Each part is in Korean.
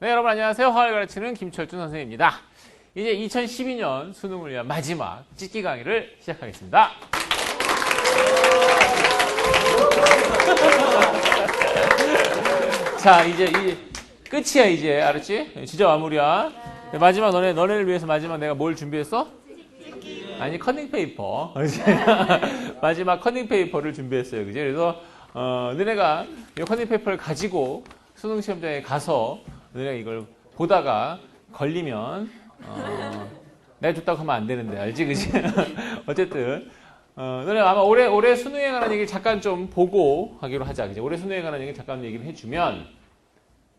네, 여러분 안녕하세요. 화학을 가르치는 김철준 선생님입니다. 이제 2012년 수능을 위한 마지막 찍기 강의를 시작하겠습니다. 자, 이제 끝이야 이제. 알았지? 진짜 마무리야. 마지막 너네를 위해서 마지막 내가 뭘 준비했어? 아니, 커닝 페이퍼. 마지막 커닝 페이퍼를 준비했어요. 그지? 그래서 너네가 이 커닝 페이퍼를 가지고 수능 시험장에 가서 너네가 이걸 보다가 걸리면 내가 줬다고 하면 안 되는데, 알지? 그지? 어쨌든 너네 아마 올해 수능에 관한 얘기를 잠깐 좀 보고 하기로 하자. 그지? 올해 수능에 관한 얘기를 잠깐 얘기를 해주면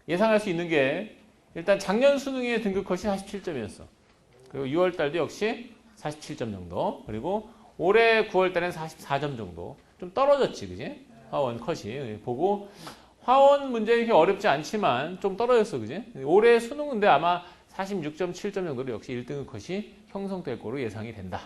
예상할 수 있는 게, 일단 작년 수능의 등급 컷이 47점이었어. 그리고 6월 달도 역시 47점 정도. 그리고 올해 9월 달엔 44점 정도. 좀 떨어졌지, 그지? 화원 컷이. 보고 화원 문제는 이렇게 어렵지 않지만 좀 떨어졌어, 그지? 올해 수능 근데 아마 46.7점 정도로 역시 1등급 컷이 형성될 거로 예상이 된다.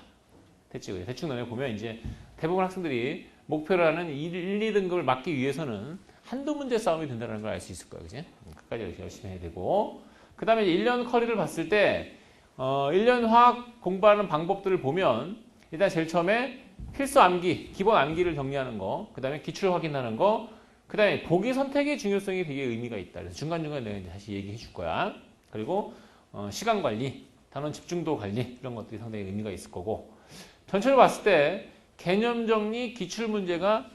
됐지, 그지? 대충 너네 보면 이제 대부분 학생들이 목표로 하는 1, 2등급을 맞기 위해서는 한두 문제 싸움이 된다는 걸 알 수 있을 거야, 그지? 끝까지 이렇게 열심히 해야 되고. 그 다음에 1년 커리를 봤을 때 1년 화학 공부하는 방법들을 보면 일단 제일 처음에 필수 암기, 기본 암기를 정리하는 거, 그 다음에 기출 확인하는 거, 그 다음에 보기 선택의 중요성이 되게 의미가 있다. 그래서 중간중간 내가 이제 다시 얘기해 줄 거야. 그리고 시간 관리, 단원 집중도 관리, 이런 것들이 상당히 의미가 있을 거고, 전체로 봤을 때 개념 정리, 기출 문제가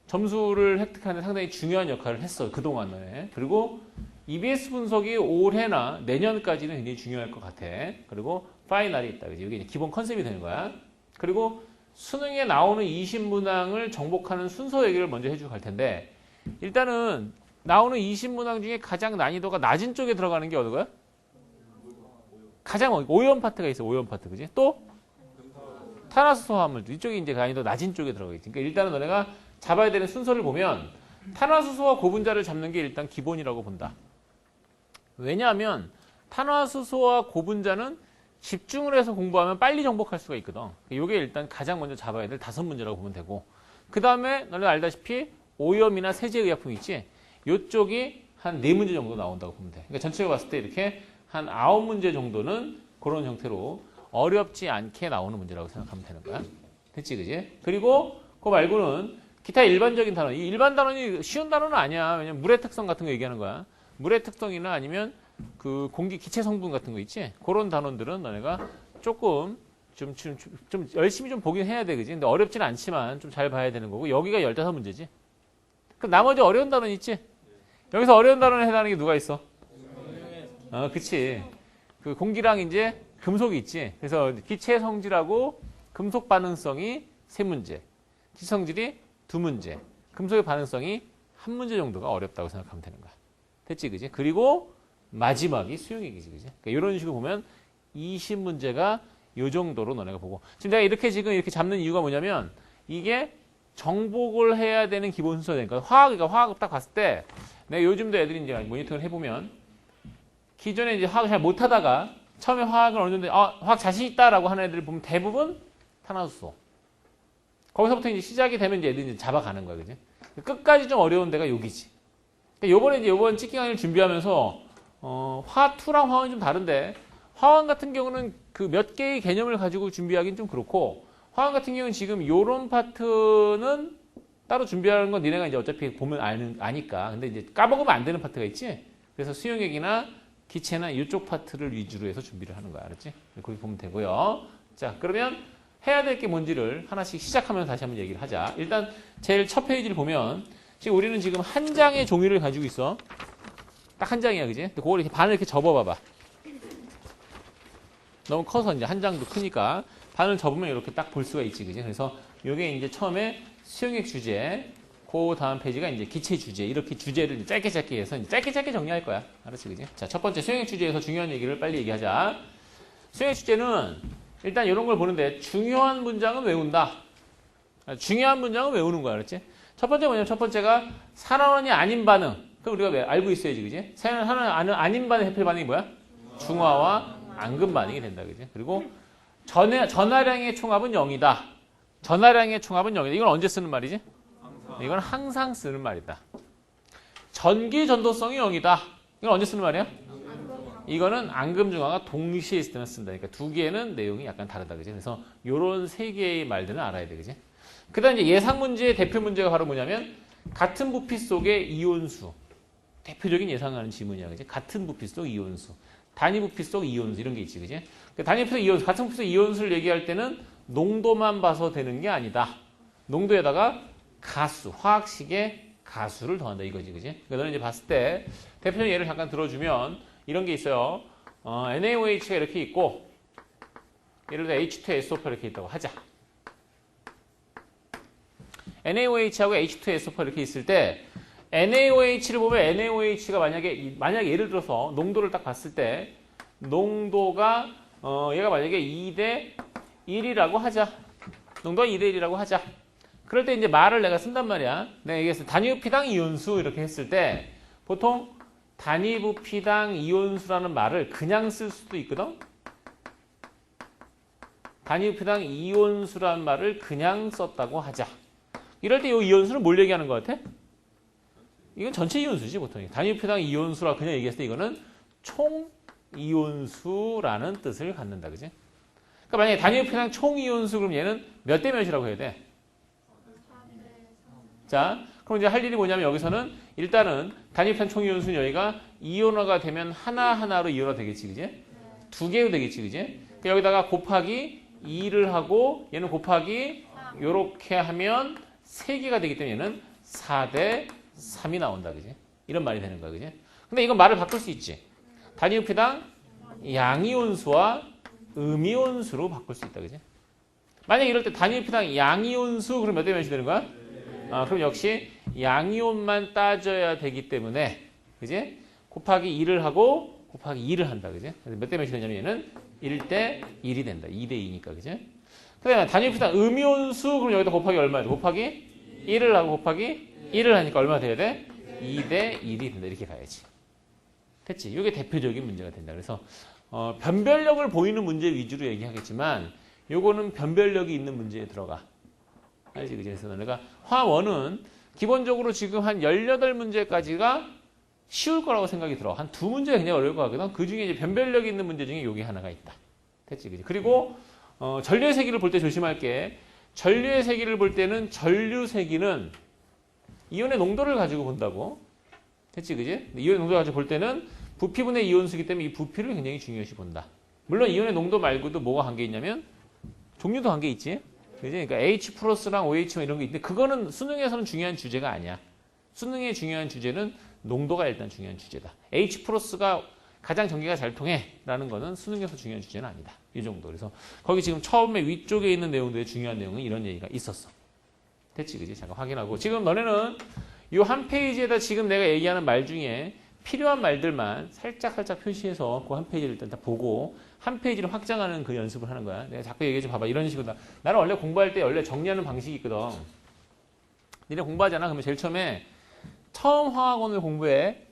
점수를 획득하는 데 상당히 중요한 역할을 했어, 그동안에. 그리고 EBS 분석이 올해나 내년까지는 굉장히 중요할 것 같아. 그리고 파이널이 있다. 그지? 이게 기본 컨셉이 되는 거야. 그리고 수능에 나오는 20문항을 정복하는 순서 얘기를 먼저 해주고 갈 텐데, 일단은 나오는 20문항 중에 가장 난이도가 낮은 쪽에 들어가는 게 어느 거야? 가장 오염 파트가 있어. 오염 파트. 그지? 또 탄화수소 화합물질. 이쪽이 이제 난이도 낮은 쪽에 들어가 있지. 그러니까 일단은 너네가 잡아야 되는 순서를 보면 탄화수소와 고분자를 잡는 게 일단 기본이라고 본다. 왜냐하면 탄화수소와 고분자는 집중을 해서 공부하면 빨리 정복할 수가 있거든. 이게 일단 가장 먼저 잡아야 될 5문제라고 보면 되고, 그 다음에 너네 알다시피 오염이나 세제의약품 있지? 이쪽이 한 4문제 정도 나온다고 보면 돼. 그러니까 전체적으로 봤을 때 이렇게 한 9문제 정도는 그런 형태로 어렵지 않게 나오는 문제라고 생각하면 되는 거야. 됐지, 그지? 그리고 그거 말고는 기타 일반적인 단원, 이 일반 단원이 쉬운 단원은 아니야. 왜냐면 물의 특성 같은 거 얘기하는 거야. 물의 특성이나 아니면 그 공기 기체 성분 같은 거 있지? 그런 단원들은 너네가 조금 좀 열심히 좀 보긴 해야 돼, 그지? 근데 어렵진 않지만 좀 잘 봐야 되는 거고, 여기가 15문제지. 그럼 나머지 어려운 단원 있지? 여기서 어려운 단원에 해당하는 게 누가 있어? 그치. 그 공기랑 이제 금속이 있지. 그래서 기체 성질하고 금속 반응성이 3문제, 기체 성질이 2문제, 금속의 반응성이 1문제 정도가 어렵다고 생각하면 되는 거야. 됐지, 그지? 그리고 마지막이 수용액이지, 그지? 그러니까 이런 식으로 보면 20문제가 이 정도로 너네가 보고. 지금 내가 지금 이렇게 잡는 이유가 뭐냐면, 이게 정복을 해야 되는 기본 순서가 되니까. 화학을 딱 봤을 때, 내가 요즘도 애들이 이제 모니터링을 해보면, 기존에 이제 화학을 잘 못하다가, 처음에 화학을 어느 정도, 화학 자신 있다라고 하는 애들을 보면 대부분 탄화수소. 거기서부터 이제 시작이 되면 이제 애들이 이제 잡아가는 거야, 그지? 끝까지 좀 어려운 데가 여기지. 그러니까 요번 찍기 강의를 준비하면서, 화2랑 화원이 좀 다른데, 화원 같은 경우는 그 몇 개의 개념을 가지고 준비하기는 좀 그렇고, 화원 같은 경우는 지금 요런 파트는 따로 준비하는 건 니네가 이제 어차피 보면 아니까. 근데 이제 까먹으면 안 되는 파트가 있지? 그래서 수용액이나 기체나 이쪽 파트를 위주로 해서 준비를 하는 거야. 알았지? 거기 보면 되고요. 자, 그러면 해야 될 게 뭔지를 하나씩 시작하면서 다시 한번 얘기를 하자. 일단 제일 첫 페이지를 보면, 지금 우리는 지금 한 장의 종이를 가지고 있어. 딱 한 장이야, 그지? 그걸 이렇게 반을 이렇게 접어봐봐. 너무 커서 이제 한 장도 크니까 반을 접으면 이렇게 딱 볼 수가 있지, 그지? 그래서 이게 이제 처음에 수용액 주제, 그 다음 페이지가 이제 기체 주제, 이렇게 주제를 짧게 해서 이제 짧게 정리할 거야. 알았지, 그지? 자, 첫 번째 수용액 주제에서 중요한 얘기를 빨리 얘기하자. 수용액 주제는 일단 이런 걸 보는데, 중요한 문장은 외운다. 중요한 문장은 외우는 거야, 알았지? 첫 번째 뭐냐면, 첫 번째가 산화원이 아닌 반응. 그럼 우리가 왜 알고 있어야지, 그지? 산화원이 아닌 반응 해필 반응이 뭐야? 중화와 앙금 반응이 된다, 그지? 그리고 전하량의 총합은 0이다. 전하량의 총합은 0이다. 이건 언제 쓰는 말이지? 이건 항상 쓰는 말이다. 전기 전도성이 0이다. 이건 언제 쓰는 말이야? 이거는 앙금중화가 동시에 있을 때만 쓴다. 그러니까 두 개는 내용이 약간 다르다. 그지? 그래서 요런 세 개의 말들은 알아야 돼. 그지? 그 다음 이제 예상 문제의 대표 문제가 바로 뭐냐면 같은 부피 속의 이온수. 대표적인 예상하는 지문이야. 그지? 같은 부피 속 이온수. 단위 부피 속 이온수 이런 게 있지. 그지? 단위 부피 속 이온수, 같은 부피 속 이온수를 얘기할 때는 농도만 봐서 되는 게 아니다. 농도에다가 가수, 화학식의 가수를 더한다 이거지. 그지? 그러니까 너는 이제 봤을 때 대표적인 예를 잠깐 들어주면 이런 게 있어요. NaOH가 이렇게 있고 예를 들어 H2SO4 이렇게 있다고 하자. NaOH하고 H2SO4 이렇게 있을 때 NaOH를 보면 NaOH가 만약에 예를 들어서 농도를 딱 봤을 때 농도가 얘가 만약에 2대 1이라고 하자. 농도가 2대 1이라고 하자. 그럴 때 이제 말을 내가 쓴단 말이야. 내가 얘기했을 때 단위 부피당 이온수 이렇게 했을 때 보통 단위 부피당 이온수라는 말을 그냥 쓸 수도 있거든. 단위 부피당 이온수라는 말을 그냥 썼다고 하자. 이럴 때 이 이온수는 뭘 얘기하는 것 같아? 이건 전체 이온수지 보통. 단위 부피당 이온수라 그냥 얘기했을 때 이거는 총 이온수라는 뜻을 갖는다. 그지? 그러니까 만약에 단위 부피당 총 이온수 그럼 얘는 몇 대 몇이라고 해야 돼? 자, 그럼 이제 할 일이 뭐냐면 여기서는 일단은 단위 부피당 총 이온수는 여기가 이온화가 되면 하나하나로 이온화 되겠지. 그지? 두 개로 되겠지. 그지? 그러니까 여기다가 곱하기 2를 하고 얘는 곱하기 요렇게 하면 3개가 되기 때문에 얘는 4대 3이 나온다. 그지? 이런 말이 되는 거야. 그지? 근데 이건 말을 바꿀 수 있지. 단위 부피당 양이온수와 음이온수로 바꿀 수 있다. 그지? 만약에 이럴 때 단위 부피당 양이온수 그럼 몇 대 몇이 되는 거야? 그럼 역시 양이온만 따져야 되기 때문에 그지? 곱하기 2를 하고 곱하기 2를 한다. 그지? 몇 대 몇이 되냐면 얘는 1대 1이 된다. 2대 2니까. 그지? 그다음에 단위 부피당 음이온수 그럼 여기다 곱하기 얼마야 돼? 곱하기 1을 하고 곱하기 1을 하니까 얼마 돼야 돼? 2대 1이 된다. 이렇게 가야지. 됐지? 이게 대표적인 문제가 된다. 그래서 변별력을 보이는 문제 위주로 얘기하겠지만 요거는 변별력이 있는 문제에 들어가. 알지? 그래서 너네가 화1은 기본적으로 지금 한 18문제까지가 쉬울 거라고 생각이 들어. 한 2문제가 굉장히 어려울 것 같거든. 그 중에 이제 변별력이 있는 문제 중에 요게 하나가 있다. 됐지? 그지? 그리고 전류의 세기를 볼 때 조심할 게 전류의 세기를 볼 때는 전류 세기는 이온의 농도를 가지고 본다고. 됐지? 그지? 이온의 농도를 가지고 볼 때는 부피분의 이온수이기 때문에 이 부피를 굉장히 중요시 본다. 물론 이온의 농도 말고도 뭐가 관계 있냐면 종류도 관계 있지. 그지? 그러니까 H 플러스랑 OH 이런 게 있는데 그거는 수능에서는 중요한 주제가 아니야. 수능의 중요한 주제는 농도가 일단 중요한 주제다. H 플러스가 가장 전기가 잘 통해 라는 거는 수능에서 중요한 주제는 아니다. 이 정도. 그래서 거기 지금 처음에 위쪽에 있는 내용들의 중요한 내용은 이런 얘기가 있었어. 됐지? 그지? 잠깐 확인하고. 지금 너네는 이 한 페이지에다 지금 내가 얘기하는 말 중에 필요한 말들만 살짝 표시해서 그 한 페이지를 일단 다 보고 한 페이지를 확장하는 그 연습을 하는 거야. 내가 자꾸 얘기해 줘 봐봐. 이런 식으로. 나는 원래 공부할 때 원래 정리하는 방식이 있거든. 니네 공부하잖아. 그러면 제일 처음 화학원을 공부해.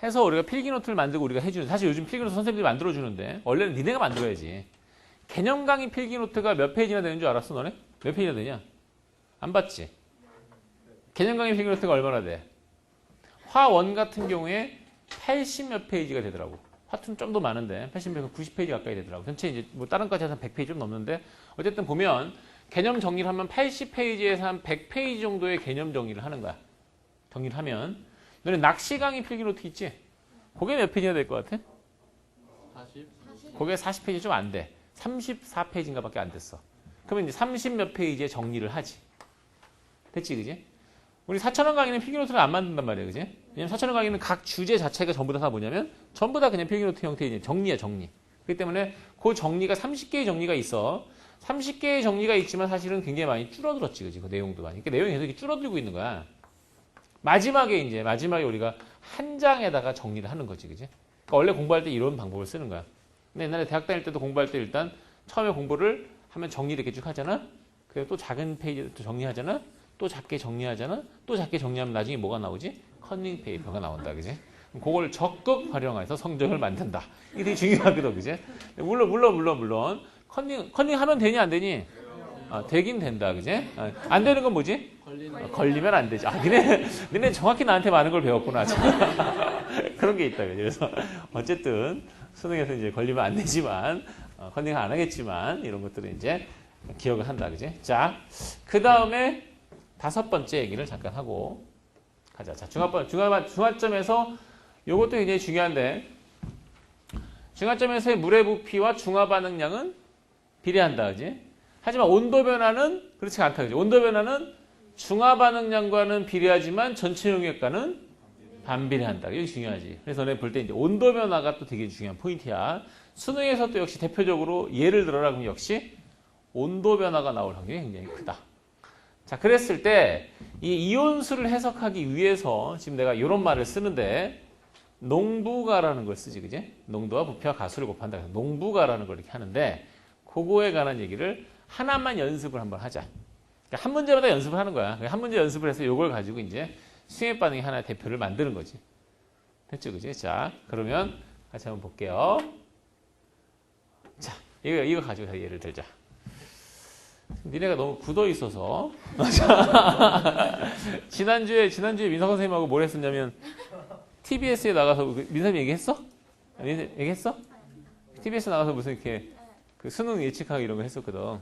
해서 우리가 필기노트를 만들고 우리가 해주는. 사실 요즘 필기노트 선생님들이 만들어주는데 원래는 니네가 만들어야지. 개념 강의 필기노트가 몇 페이지나 되는 줄 알았어 너네? 몇 페이지나 되냐? 안 봤지? 개념 강의 필기노트가 얼마나 돼? 화1 같은 경우에 80몇 페이지가 되더라고. 화2는 좀 더 많은데 80몇, 90페이지 가까이 되더라고. 전체 이제 뭐 다른 까지 해서 100페이지 좀 넘는데 어쨌든 보면 개념 정리를 하면 80페이지에서 한 100페이지 정도의 개념 정리를 하는 거야. 정리를 하면 너네 낚시 강의 필기노트 있지? 그게 몇 페이지나 될 것 같아? 40? 그게 40페이지 좀 안 돼. 34페이지인가 밖에 안 됐어. 그러면 이제 30몇 페이지에 정리를 하지. 됐지, 그지? 우리 4,000원 강의는 필기노트를 안 만든단 말이야, 그지? 왜냐면 4,000원 강의는 각 주제 자체가 전부 다 뭐냐면 전부 다 그냥 필기노트 형태의 정리야, 정리. 그렇기 때문에 그 정리가 30개의 정리가 있어. 30개의 정리가 있지만 사실은 굉장히 많이 줄어들었지, 그지? 그 내용도 많이. 그러니까 내용이 계속 이렇게 줄어들고 있는 거야. 마지막에 우리가 한 장에다가 정리를 하는 거지, 그지? 그러니까 원래 공부할 때 이런 방법을 쓰는 거야. 근데 옛날에 대학 다닐 때도 공부할 때 일단 처음에 공부를 하면 정리를 이렇게 쭉 하잖아? 그래서 또 작은 페이지를 또 정리하잖아? 또 작게 정리하잖아? 또 작게 정리하면 나중에 뭐가 나오지? 커닝 페이퍼가 나온다, 그지? 그걸 적극 활용해서 성적을 만든다. 이게 되게 중요하거든, 그지? 물론. 커닝 하면 되니, 안 되니? 되긴 된다, 그지? 안 되는 건 뭐지? 걸리면 안 되지. 니네 정확히 나한테 많은 걸 배웠구나. 그런 게 있다, 그지? 그래서 어쨌든 수능에서 이제 걸리면 안 되지만, 컨닝 안 하겠지만, 이런 것들을 이제 기억을 한다. 그지? 자, 그 다음에 5번째 얘기를 잠깐 하고 가자. 자, 중화점에서 요것도 굉장히 중요한데, 중화점에서의 물의 부피와 중화 반응량은 비례한다. 그지? 하지만 온도 변화는 그렇지 않다. 그지? 온도 변화는 중화 반응량과는 비례하지만 전체 용액과는 반비례한다. 이게 중요하지. 그래서 너네 볼 때 이제 온도 변화가 또 되게 중요한 포인트야. 수능에서 또 역시 대표적으로 예를 들어라 그러면 역시 온도 변화가 나올 확률이 굉장히 크다. 자, 그랬을 때 이 이온수를 해석하기 위해서 지금 내가 이런 말을 쓰는데 농부가라는 걸 쓰지, 그지? 농도와 부피와 가수를 곱한다. 그래서 농부가라는 걸 이렇게 하는데 그거에 관한 얘기를 하나만 연습을 한번 하자. 그러니까 한 문제마다 연습을 하는 거야. 한 문제 연습을 해서 이걸 가지고 이제 수행 반응의 하나의 대표를 만드는 거지. 됐죠, 그지? 자, 그러면 같이 한번 볼게요. 자, 이거 가지고 예를 들자. 니네가 너무 굳어 있어서 지난주에 민석 선생님하고 뭘 했었냐면 TBS에 나가서 민석이 얘기했어? 얘기했어? TBS 나가서 무슨 이렇게 그 수능 예측하기 이런 거 했었거든.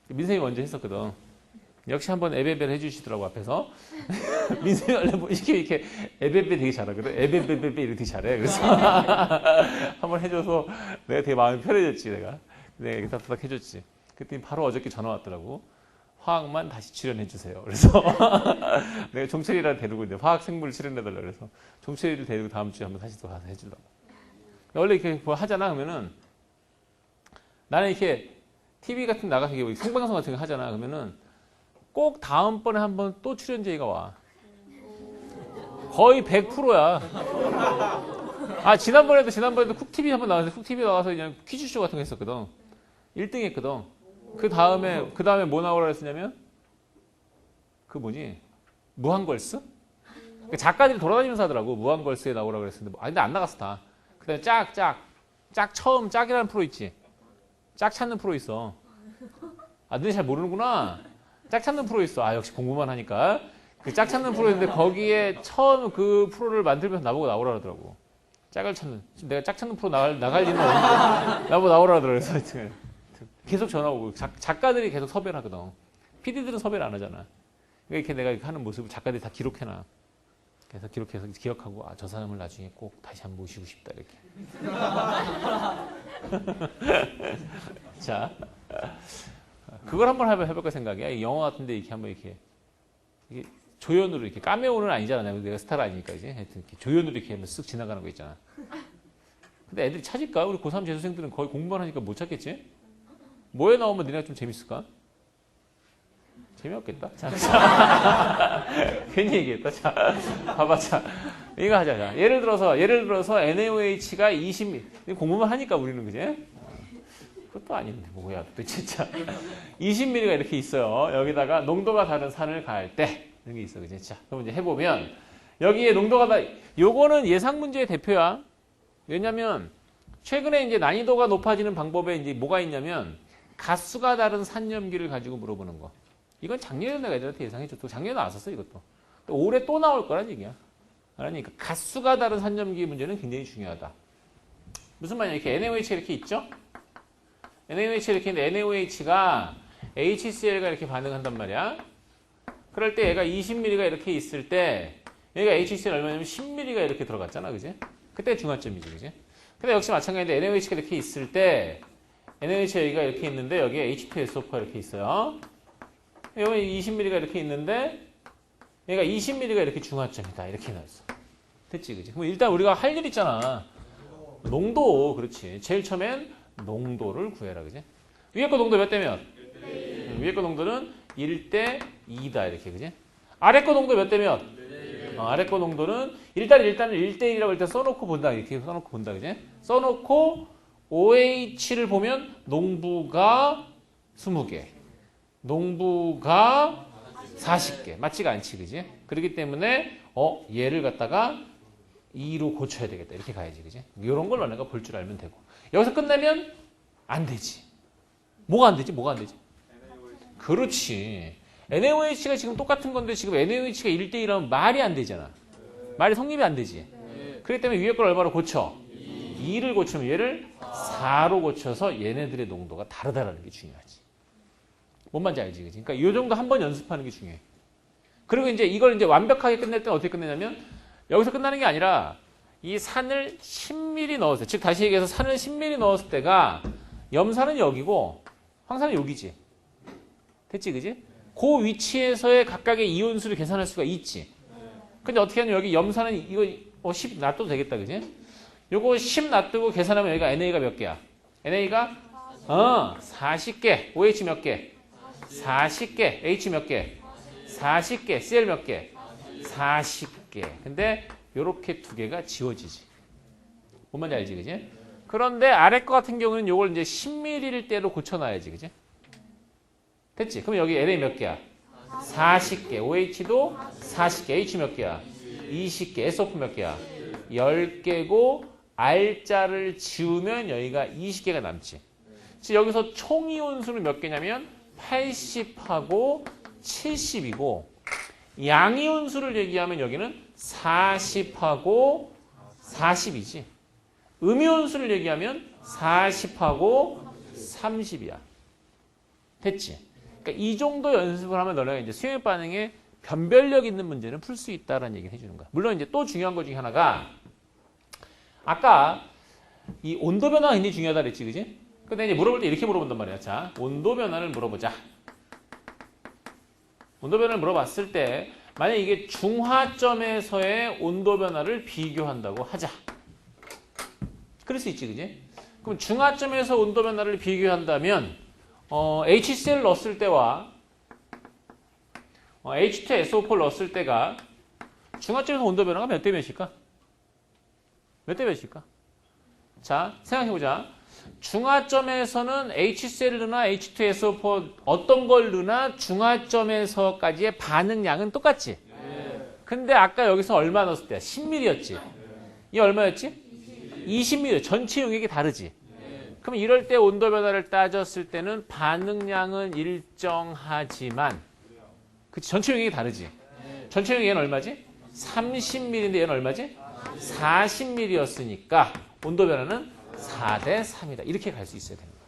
민석이 먼저 했었거든. 역시 한번 에베베를 해주시더라고 앞에서. 민석이 원래 뭐 이렇게 에베베 되게 잘하거든. 에베베베 이렇게 잘해. 그래서 한번 해줘서 내가 되게 마음이 편해졌지 내가 이렇게 답답하게 해줬지. 그랬더니 바로 어저께 전화 왔더라고. 화학만 다시 출연해 주세요. 그래서 내가 종철이랑 데리고 이제 화학 생물 출연해달라 그래서 종철이를 데리고 다음 주에 한번 다시 또 가서 해주려고. 원래 이렇게 뭐 하잖아 그러면은 나는 이렇게 TV 같은 거 나가서 이게 생방송 같은 거 하잖아 그러면은 꼭 다음번에 한번 또 출연제의가 와. 거의 100%야. 아 지난번에도 쿡TV 한번 나와서 쿡TV 나와서 그냥 퀴즈쇼 같은 거 했었거든. 1등 했거든. 그 다음에 뭐 나오라 했었냐면 그 뭐지 무한걸스? 그러니까 작가들이 돌아다니면서 하더라고. 무한걸스에 나오라 그랬었는데 근데 안 나갔어 다. 그 다음에 짝 처음 짝이라는 프로 있지. 짝 찾는 프로 있어. 아 너네 잘 모르는구나. 짝 찾는 프로 있어. 아 역시 공부만 하니까. 그 짝 찾는 프로 있는데 거기에 처음 그 프로를 만들면서 나보고 나오라 그러더라고. 짝을 찾는. 지금 내가 짝 찾는 프로 나갈 리는 없는데 나보고 나오라 그러더라고. 그래서 계속 전화 오고 작가들이 계속 섭외를 하거든. PD들은 섭외를 안 하잖아. 이렇게 내가 하는 모습을 작가들이 다 기록해놔. 그래서 기록해서 기억하고 저 사람을 나중에 꼭 다시 한번 모시고 싶다 이렇게. 자, 그걸 한번 해볼까 생각이야. 영화 같은데 이렇게 한번 이게 조연으로 이렇게 카메오는 아니잖아. 내가 스타가 아니니까 이제 하여튼 이렇게 조연으로 이렇게 하면 쓱 지나가는 거 있잖아. 근데 애들이 찾을까? 우리 고3 재수생들은 거의 공부만 하니까 못 찾겠지? 뭐에 나오면 니네가 좀 재밌을까? 재미없겠다. 자, 괜히 얘기했다. 자, 봐봐. 자, 이거 하자. 자, 예를 들어서 NaOH가 20ml. 공부만 하니까 우리는 그지? 그것도 아닌데 뭐야 도대체. 자, 20ml가 이렇게 있어요. 여기다가 농도가 다른 산을 가할 때 이런 게 있어, 그지? 자, 그럼 이제 해보면 여기에 농도가 요거는 예상 문제의 대표야. 왜냐면 최근에 이제 난이도가 높아지는 방법에 이제 뭐가 있냐면 가수가 다른 산염기를 가지고 물어보는 거. 이건 작년에 내가 애들한테 예상해줬고 작년에 나왔었어 이것도. 올해 또 나올 거란 얘기야. 그러니까 가수가 다른 산염기 문제는 굉장히 중요하다. 무슨 말이냐? 이렇게 NaOH가 이렇게 있죠? NaOH가 이렇게 있는데 NaOH가 HCl과 이렇게 반응한단 말이야. 그럴 때 얘가 20ml가 이렇게 있을 때 얘가 HCl 얼마냐면 10ml가 이렇게 들어갔잖아, 그지? 그때 중화점이지, 그지? 근데 역시 마찬가지인데 NaOH가 이렇게 있을 때 NaOH가 여기가 이렇게 있는데 여기에 H2SO4가 이렇게 있어요. 여기 20ml가 이렇게 있는데 얘가 20ml가 이렇게 중화점이다. 이렇게 나왔어. 됐지, 그지? 그럼 일단 우리가 할 일 있잖아. 농도, 그렇지. 제일 처음엔 농도를 구해라, 그지? 위에 거 농도 몇 대 몇? 위에 거 농도는 1대 2다, 이렇게, 그지? 아래 거 농도 몇 대 몇? 아래 거 농도는 일단은 1대 1이라고 일단 써놓고 본다, 이렇게 써놓고 본다, 그지? 써놓고 OH를 보면 농부가 20개, 농부가 40개. 맞지가 않지, 그지? 그렇기 때문에 얘를 갖다가 2로 고쳐야 되겠다. 이렇게 가야지, 그지? 이런 걸 너네가 볼 줄 알면 되고. 여기서 끝내면 안 되지. 뭐가 안 되지? 뭐가 안 되지? 그렇지. NaOH가 지금 똑같은 건데 지금 NaOH가 1대1하면 말이 안 되잖아. 말이 성립이 안 되지. 그렇기 때문에 위에 걸 얼마로 고쳐? 2를 고치면 얘를 4로 고쳐서 얘네들의 농도가 다르다라는 게 중요하지. 뭔 말인지 알지? 그치? 그러니까 이 정도 한번 연습하는 게 중요해. 그리고 이제 이걸 이제 완벽하게 끝낼 때는 어떻게 끝내냐면 여기서 끝나는 게 아니라 이 산을 10mm 넣었을 때, 즉 다시 얘기해서 산을 10mm 넣었을 때가 염산은 여기고 황산은 여기지. 됐지, 그지? 그 위치에서의 각각의 이온수를 계산할 수가 있지. 근데 어떻게 하냐면 여기 염산은 이거 10 놔둬도 되겠다, 그지? 요거 10 놔두고 계산하면 여기가 NA가 몇 개야? NA가 40개. OH 몇 개? 40개. H 몇 개? 40개. Cl 몇 개? 40개. 근데 요렇게 두 개가 지워지지. 뭔 말인지 알지, 그지? 그런데 아래 거 같은 경우는 요걸 이제 10mm를 때로 고쳐놔야지, 그지? 됐지? 그럼 여기 NA 몇 개야? 40개. OH도 40개. H 몇 개야? 20개. SO4 몇 개야? 10개고 R자를 지우면 여기가 20개가 남지. 그래서 여기서 총 이온수는 몇 개냐면 80하고 70이고 양이온수를 얘기하면 여기는 40하고 40이지. 음이온수를 얘기하면 40하고 30이야. 됐지? 그러니까 이 정도 연습을 하면 너네가 이제 수행 반응에 변별력 있는 문제는 풀 수 있다라는 얘기를 해주는 거야. 물론 이제 또 중요한 것 중에 하나가 아까 이 온도 변화가 굉장히 중요하다 그랬지, 그지? 근데 이제 물어볼 때 이렇게 물어본단 말이야. 자, 온도 변화를 물어보자. 온도 변화를 물어봤을 때 만약 이게 중화점에서의 온도 변화를 비교한다고 하자. 그럴 수 있지, 그지? 그럼 중화점에서 온도 변화를 비교한다면 HCl 넣었을 때와 H2SO4 넣었을 때가 중화점에서 온도 변화가 몇 대 몇일까? 몇 대 몇일까? 자, 생각해보자. 중화점에서는 HCl 넣나 H2SO4 어떤 걸 넣나 중화점에서까지의 반응량은 똑같지? 근데 아까 여기서 얼마 넣었을 때야? 10mm였지? 이 얼마였지? 20mm. 전체 용액이 다르지? 그럼 이럴 때 온도 변화를 따졌을 때는 반응량은 일정하지만 그치? 전체 용액이 다르지? 전체 용액은 얼마지? 30mm인데 얘는 얼마지? 40mm였으니까 온도 변화는 4대 3이다. 이렇게 갈 수 있어야 되는 거야.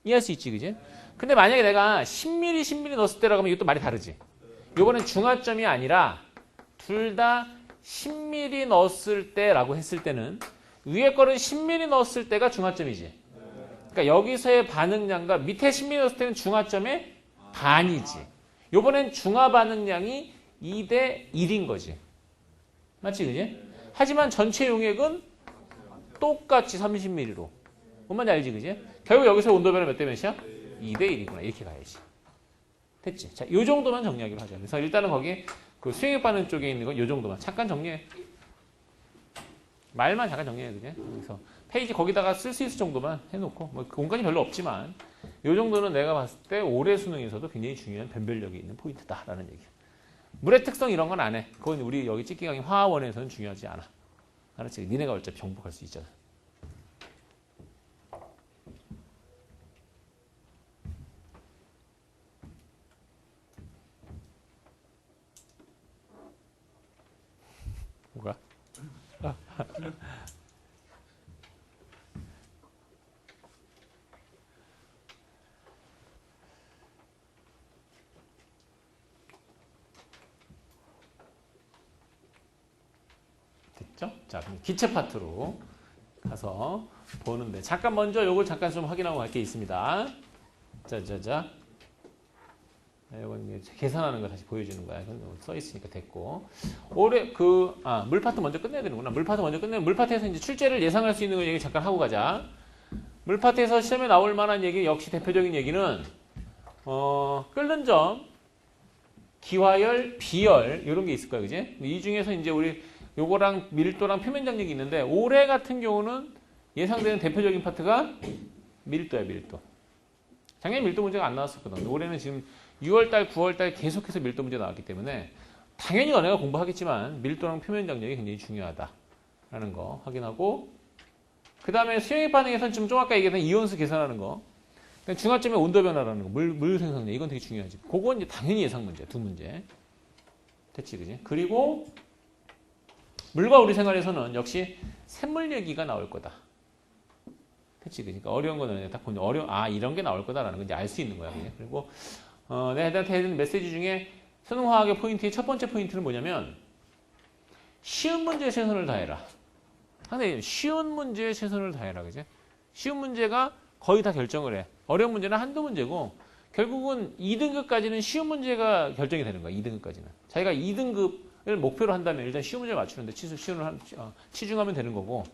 이해할 수 있지, 그지? 근데 만약에 내가 10mm, 10mm 넣었을 때라고 하면 이것도 말이 다르지? 요거는 중화점이 아니라 둘 다 10mm 넣었을 때라고 했을 때는 위에 거는 10mm 넣었을 때가 중화점이지. 그러니까 여기서의 반응량과 밑에 10mm 넣었을 때는 중화점의 반이지. 요번엔 중화 반응량이 2대 1인 거지. 맞지, 그지? 하지만 전체 용액은 똑같이 30mm로. 뭔 말인지 알지, 그지? 결국 여기서 온도 변화 몇 대 몇이야? 2대 1이구나. 이렇게 가야지. 됐지? 자, 요 정도만 정리하기로 하자. 그래서 일단은 거기 그 수행액 반응 쪽에 있는 건 요 정도만. 잠깐 정리해. 말만 잠깐 정리해, 그지? 그래서 페이지 거기다가 쓸 수 있을 정도만 해놓고, 뭐 공간이 별로 없지만, 요 정도는 내가 봤을 때 올해 수능에서도 굉장히 중요한 변별력이 있는 포인트다라는 얘기야. 물의 특성 이런 건 안 해. 그건 우리 여기 찍기 강의 화학원에서는 중요하지 않아. 알았지? 니네가 어차피 정복할 수 있잖아. 뭐가? 됐죠? 자, 그럼 기체 파트로 가서 보는데 잠깐 먼저 요걸 잠깐 좀 확인하고 갈 게 있습니다. 자. 이건 이제 계산하는 거 다시 보여주는 거야. 이건 써 있으니까 됐고. 올해 물 파트 먼저 끝내야 되는구나. 물 파트 먼저 끝내면 물 파트에서 이제 출제를 예상할 수 있는 거 얘기 잠깐 하고 가자. 물 파트에서 시험에 나올 만한 얘기 역시 대표적인 얘기는 끓는 점, 기화열, 비열 이런 게 있을 거야, 그지? 이 중에서 이제 우리 요거랑 밀도랑 표면 장력이 있는데 올해 같은 경우는 예상되는 대표적인 파트가 밀도야, 밀도. 작년에 밀도 문제가 안 나왔었거든. 올해는 지금 6월달, 9월달 계속해서 밀도 문제 나왔기 때문에 당연히 너네가 공부하겠지만 밀도랑 표면 장력이 굉장히 중요하다라는 거 확인하고 그 다음에 수용액 반응에서는 좀 아까 얘기했던 이온수 계산하는 거 중화점의 온도 변화라는 거, 물 생성량 이건 되게 중요하지. 그건 이제 당연히 예상 문제, 두 문제. 됐지, 그지? 그리고 물과 우리 생활에서는 역시 샘물 얘기가 나올 거다. 그치? 그러니까 어려운 거는 딱 보면 이런 게 나올 거다라는 걸 이제 알 수 있는 거야. 그냥. 그리고 내가 애들한테 해준 메시지 중에 수능화학의 포인트의 첫 번째 포인트는 뭐냐면 쉬운 문제에 최선을 다해라. 상당히 쉬운 문제에 최선을 다해라. 그지? 쉬운 문제가 거의 다 결정을 해. 어려운 문제는 한두 문제고 결국은 2등급까지는 쉬운 문제가 결정이 되는 거야. 2등급까지는. 자기가 2등급을 목표로 한다면 일단 쉬운 문제를 맞추는데 치중하면 되는 거고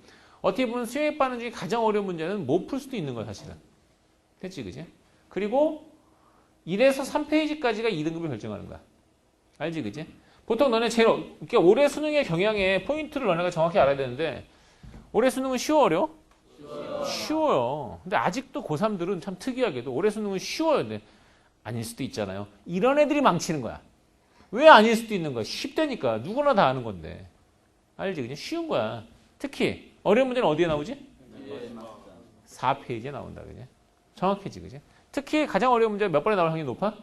어떻게 보면 수행에 빠는 중에 가장 어려운 문제는 못 풀 수도 있는 거야. 사실은. 됐지? 그지? 그리고 1에서 3페이지까지가 2등급을 결정하는 거야. 알지? 그지? 보통 너네 그러니까 올해 수능의 경향에 포인트를 너네가 정확히 알아야 되는데 올해 수능은 쉬워 어려워? 쉬워요. 근데 아직도 고3들은 참 특이하게도 올해 수능은 쉬워요. 근데 아닐 수도 있잖아요. 이런 애들이 망치는 거야. 왜 아닐 수도 있는 거야? 쉽다니까. 누구나 다 아는 건데. 알지? 그냥 쉬운 거야. 특히 어려운 문제는 어디에 나오지? 4페이지에 나온다. 그지? 정확해지. 그지? 특히 가장 어려운 문제가 몇 번에 나올 확률이 높아?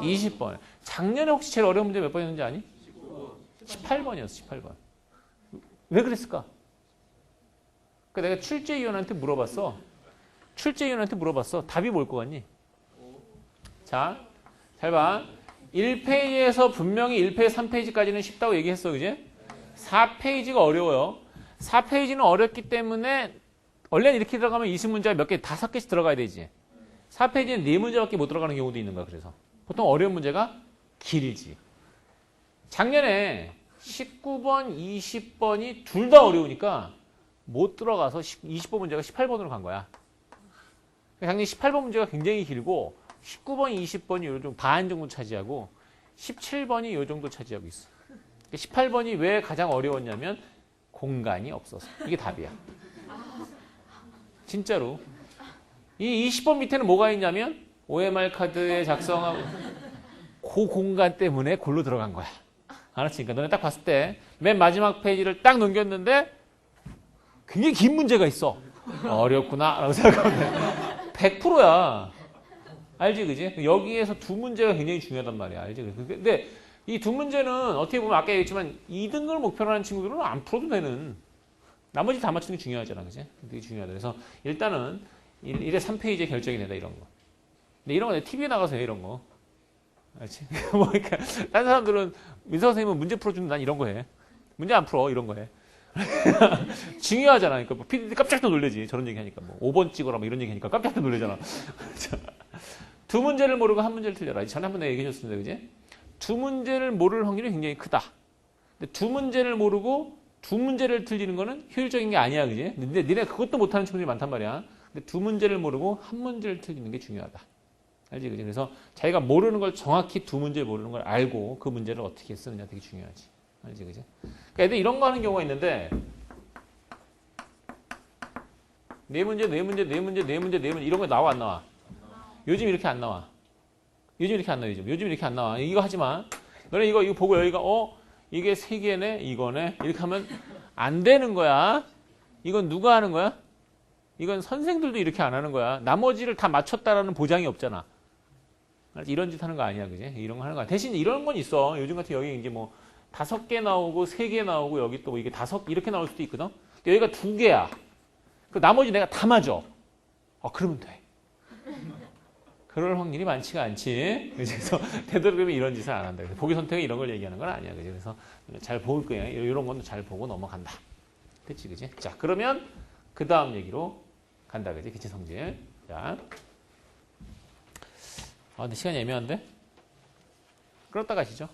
20번. 작년에 혹시 제일 어려운 문제 몇 번이었는지 아니? 18번이었어. 18번. 왜 그랬을까? 내가 출제위원한테 물어봤어. 답이 뭘 것 같니? 자, 잘 봐. 1페이지에서 분명히 1페이지, 3페이지까지는 쉽다고 얘기했어. 그지? 4페이지가 어려워요. 4페이지는 어렵기 때문에 원래는 이렇게 들어가면 20문제가 몇 개, 5개씩 들어가야 되지. 4페이지는 4문제밖에 못 들어가는 경우도 있는 거야. 그래서 보통 어려운 문제가 길지. 작년에 19번, 20번이 둘 다 어려우니까 못 들어가서 20번 문제가 18번으로 간 거야. 작년 18번 문제가 굉장히 길고 19번, 20번이 요 정도 반 정도 차지하고 17번이 요 정도 차지하고 있어. 18번이 왜 가장 어려웠냐면 공간이 없어서. 이게 답이야. 진짜로. 이 20번 밑에는 뭐가 있냐면 OMR 카드에 작성하고 그 공간 때문에 골로 들어간 거야. 알았지? 그러니까 너네 딱 봤을 때 맨 마지막 페이지를 딱 넘겼는데 굉장히 긴 문제가 있어. 어렵구나 라고 생각하면 100%야. 알지? 그지? 여기에서 두 문제가 굉장히 중요하단 말이야. 알지? 근데 이 두 문제는 어떻게 보면 아까 얘기했지만 2등급을 목표로 하는 친구들은 안 풀어도 되는 나머지 다 맞추는 게 중요하잖아. 그지? 되게 중요하다. 그래서 일단은 1에 3페이지에 결정이 된다. 이런 거. 근데 이런 거 내가 TV에 나가서 해. 이런 거. 알지? 뭐 그러니까 다른 사람들은 민서 선생님은 문제 풀어주는 난 이런 거 해. 문제 안 풀어. 이런 거 해. 중요하잖아. 그러니까 뭐 PD 깜짝 놀래지. 저런 얘기 하니까 뭐 5번 찍어라 뭐 이런 얘기 하니까 깜짝 놀래잖아. 두 문제를 모르고 한 문제를 틀려라. 전에 한번 내가 얘기해 줬습니다. 그지? 두 문제를 모를 확률이 굉장히 크다. 근데 두 문제를 모르고 두 문제를 틀리는 거는 효율적인 게 아니야. 그지? 근데 니네 그것도 못하는 친구들이 많단 말이야. 근데 두 문제를 모르고 한 문제를 틀리는 게 중요하다. 알지? 그지? 그래서 자기가 모르는 걸 정확히 두 문제를 모르는 걸 알고 그 문제를 어떻게 쓰느냐 되게 중요하지. 알지? 그지? 그러니까 애들 이런 거 하는 경우가 있는데 네 문제 이런 거 나와 안 나와? 요즘 이렇게 안 나와. 요즘 이렇게 안 나와. 이거 하지 마. 너네 이거 보고 여기가 이게 세 개네, 이거네. 이렇게 하면 안 되는 거야. 이건 누가 하는 거야? 이건 선생들도 이렇게 안 하는 거야. 나머지를 다 맞췄다라는 보장이 없잖아. 이런 짓 하는 거 아니야, 그지? 이런 거 하는 거야. 대신 이런 건 있어. 요즘 같은 여기 이제 뭐 5개 나오고 3개 나오고 여기 또 이게 5 이렇게 나올 수도 있거든. 근데 여기가 2개야. 그 나머지 내가 다 맞아. 그러면 돼. 그럴 확률이 많지가 않지. 그래서 되도록이면 이런 짓을 안 한다. 보기 선택은 이런 걸 얘기하는 건 아니야. 그지? 그래서 잘 볼 거야. 이런 건 잘 보고 넘어간다. 됐지, 그지? 자, 그러면 그 다음 얘기로 간다, 그지? 기체 성질. 자, 근데 시간이 애매한데? 끌었다 가시죠.